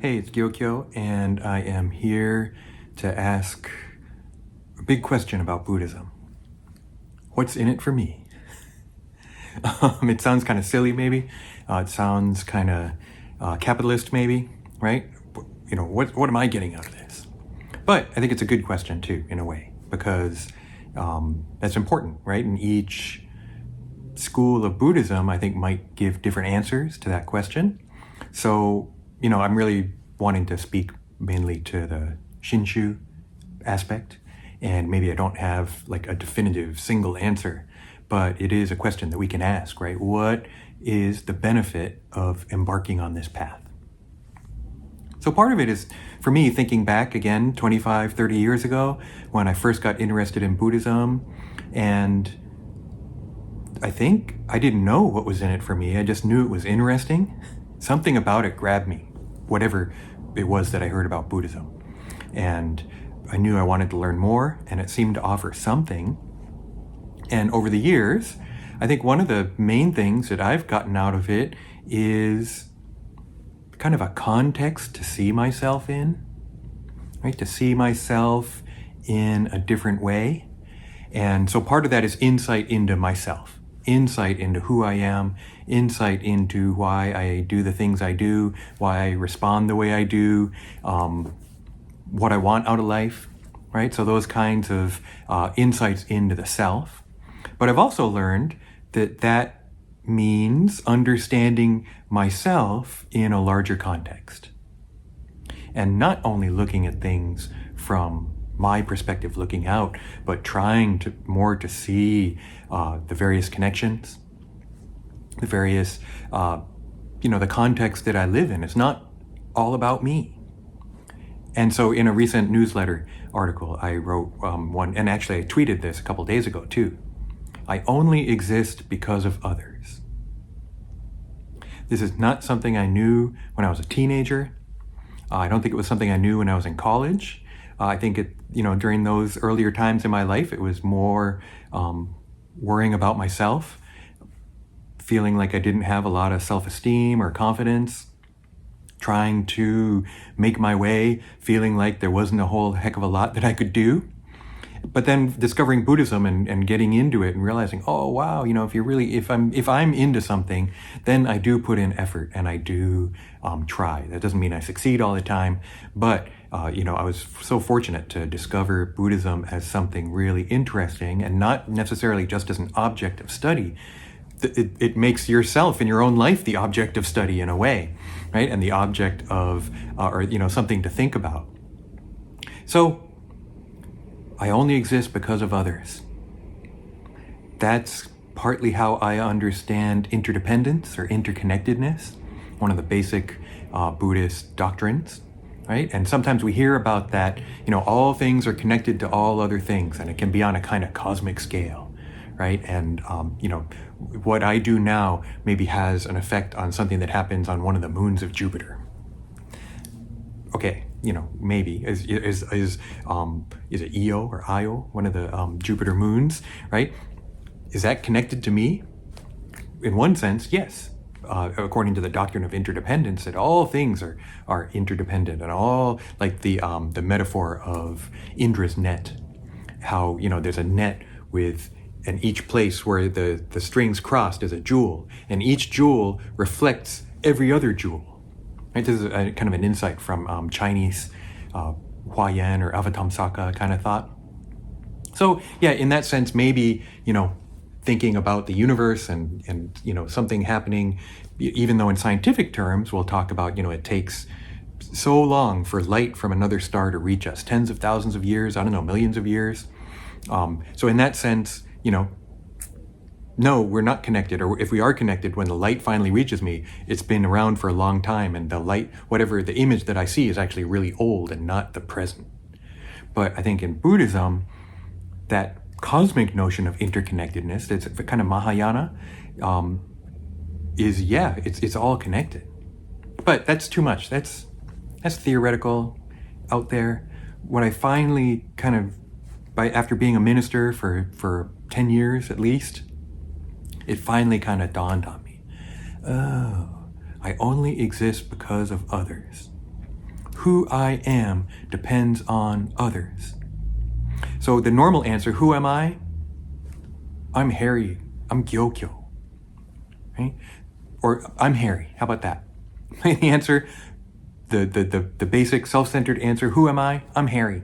Hey, it's Gyokyo, and I am here to ask a big question about Buddhism. What's in it for me? It sounds kind of silly, maybe. It sounds kind of capitalist, maybe, right? What am I getting out of this? But I think it's a good question, too, in a way, because that's important, right? And each school of Buddhism, I think, might give different answers to that question. So, I'm really wanting to speak mainly to the Shinshu aspect, and maybe I don't have like a definitive single answer, but it is a question that we can ask, right? What is the benefit of embarking on this path? So part of it is, for me, thinking back again 25, 30 years ago when I first got interested in Buddhism, and I think I didn't know what was in it for me. I just knew it was interesting. Something about it grabbed me, whatever it was that I heard about Buddhism. And I knew I wanted to learn more, and it seemed to offer something. And over the years, I think one of the main things that I've gotten out of it is kind of a context to see myself in, right? To see myself in a different way. And so part of that is insight into myself. Insight into who I am, insight into why I do the things I do, why I respond the way I do, what I want out of life, right? So those kinds of insights into the self. But I've also learned that means understanding myself in a larger context. And not only looking at things from my perspective looking out, but trying to see the various connections, the various, the context that I live in. It's not all about me. And so in a recent newsletter article, I wrote one, and actually I tweeted this a couple days ago too. I only exist because of others. This is not something I knew when I was a teenager. I don't think it was something I knew when I was in college. I think during those earlier times in my life, it was more worrying about myself, feeling like I didn't have a lot of self-esteem or confidence, trying to make my way, feeling like there wasn't a whole heck of a lot that I could do. But then discovering Buddhism and getting into it and realizing, oh wow, if I'm into something, then I do put in effort and I do try. That doesn't mean I succeed all the time, but I was so fortunate to discover Buddhism as something really interesting and not necessarily just as an object of study. It makes yourself in your own life the object of study in a way, right? And the object of, something to think about. So I only exist because of others. That's partly how I understand interdependence or interconnectedness, one of the basic Buddhist doctrines, right? And sometimes we hear about that, all things are connected to all other things, and it can be on a kind of cosmic scale, right? And, what I do now maybe has an effect on something that happens on one of the moons of Jupiter. Okay, maybe is it Io or Io, one of the Jupiter moons, right? Is that connected to me? In one sense, yes. According to the doctrine of interdependence, that all things are interdependent, and all like the metaphor of Indra's net, how there's a net with, and each place where the strings crossed is a jewel, and each jewel reflects every other jewel. Right? This is a kind of an insight from Chinese Huayan or Avatamsaka kind of thought. So yeah, in that sense, maybe, thinking about the universe and something happening, even though in scientific terms, we'll talk about, it takes so long for light from another star to reach us, tens of thousands of years, I don't know, millions of years. So in that sense, no, we're not connected. Or if we are connected, when the light finally reaches me, it's been around for a long time, and the light, whatever the image that I see, is actually really old and not the present. But I think in Buddhism, that cosmic notion of interconnectedness, that's kind of Mahayana, it's all connected. But that's too much. That's theoretical, out there. What I finally kind of, after being a minister for 10 years at least, it finally kind of dawned on me. Oh, I only exist because of others. who I am depends on others. So the normal answer, who am I? I'm Harry. I'm Gyokyo. Right? Or I'm Harry. How about that? The answer, the basic self-centered answer, who am I? I'm Harry.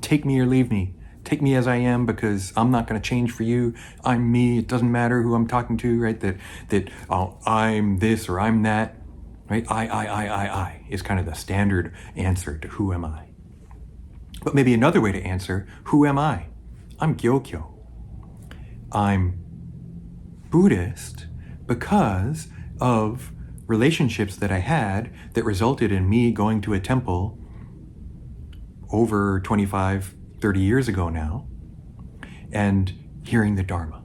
Take me or leave me. Take me as I am, because I'm not going to change for you. I'm me. It doesn't matter who I'm talking to, right? That I'm this or I'm that, right? I is kind of the standard answer to who am I. But maybe another way to answer, who am I? I'm Gyokyo. I'm Buddhist because of relationships that I had that resulted in me going to a temple over 25, 30 years ago now and hearing the Dharma.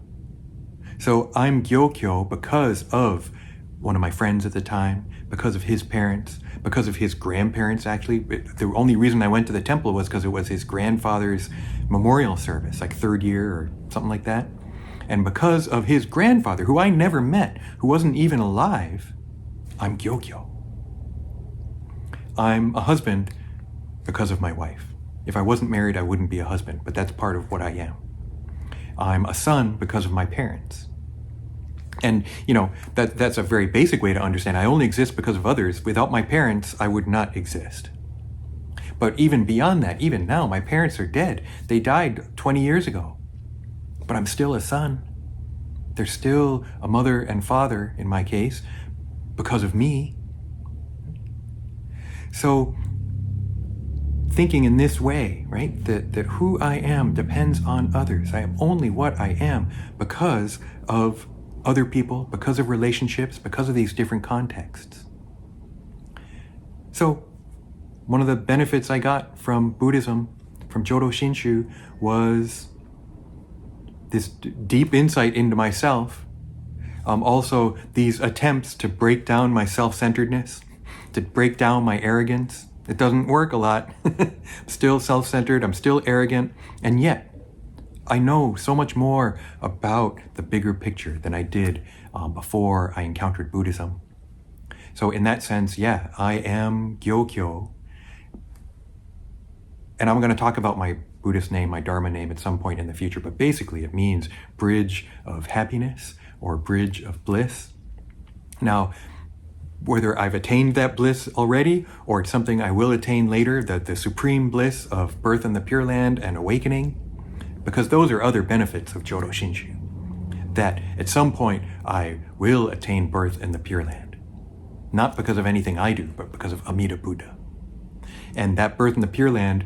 So I'm Gyokyo because of one of my friends at the time, because of his parents, because of his grandparents. Actually, the only reason I went to the temple was because it was his grandfather's memorial service, like third year or something like that. And because of his grandfather, who I never met, who wasn't even alive, I'm Gyokyo. I'm a husband because of my wife. If I wasn't married, I wouldn't be a husband, but that's part of what I am. I'm a son because of my parents. And, that's a very basic way to understand. I only exist because of others. Without my parents, I would not exist. But even beyond that, even now, my parents are dead. They died 20 years ago. But I'm still a son. There's still a mother and father, in my case, because of me. So, thinking in this way, right, that who I am depends on others. I am only what I am because of other people, because of relationships, because of these different contexts. So, one of the benefits I got from Buddhism, from Jodo Shinshu, was this deep insight into myself. Also, these attempts to break down my self-centeredness, to break down my arrogance. It doesn't work a lot. I'm still self-centered, I'm still arrogant, and yet I know so much more about the bigger picture than I did before I encountered Buddhism. So in that sense, yeah, I am Gyokyo. And I'm going to talk about my Buddhist name, my Dharma name at some point in the future, but basically it means bridge of happiness or bridge of bliss. Now, whether I've attained that bliss already or it's something I will attain later, the supreme bliss of birth in the Pure Land and awakening, because those are other benefits of Jodo Shinshu, that at some point I will attain birth in the Pure Land. Not because of anything I do, but because of Amida Buddha. And that birth in the Pure Land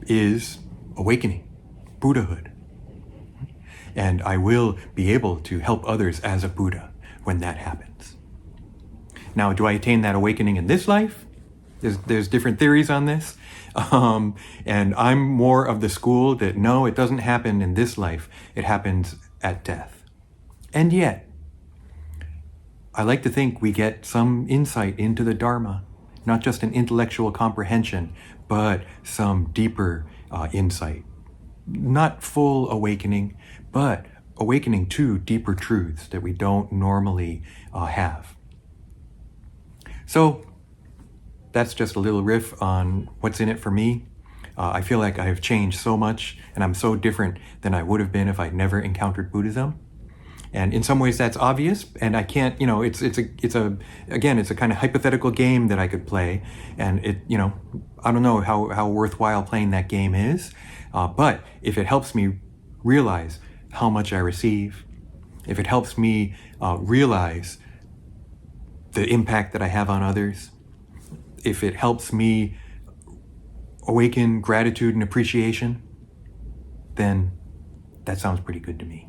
is awakening, Buddhahood. And I will be able to help others as a Buddha when that happens. Now, do I attain that awakening in this life? There's different theories on this. And I'm more of the school that no, it doesn't happen in this life. It happens at death. And yet, I like to think we get some insight into the Dharma, not just an intellectual comprehension, but some deeper insight. Not full awakening, but awakening to deeper truths that we don't normally have. So that's just a little riff on what's in it for me. I feel like I have changed so much and I'm so different than I would have been if I'd never encountered Buddhism. And in some ways that's obvious, and I can't, it's a kind of hypothetical game that I could play, and I don't know how worthwhile playing that game is, but if it helps me realize how much I receive, if it helps me realize the impact that I have on others, if it helps me awaken gratitude and appreciation, then that sounds pretty good to me.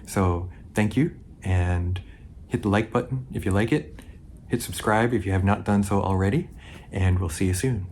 So thank you, and hit the like button if you like it. Hit subscribe if you have not done so already, and we'll see you soon.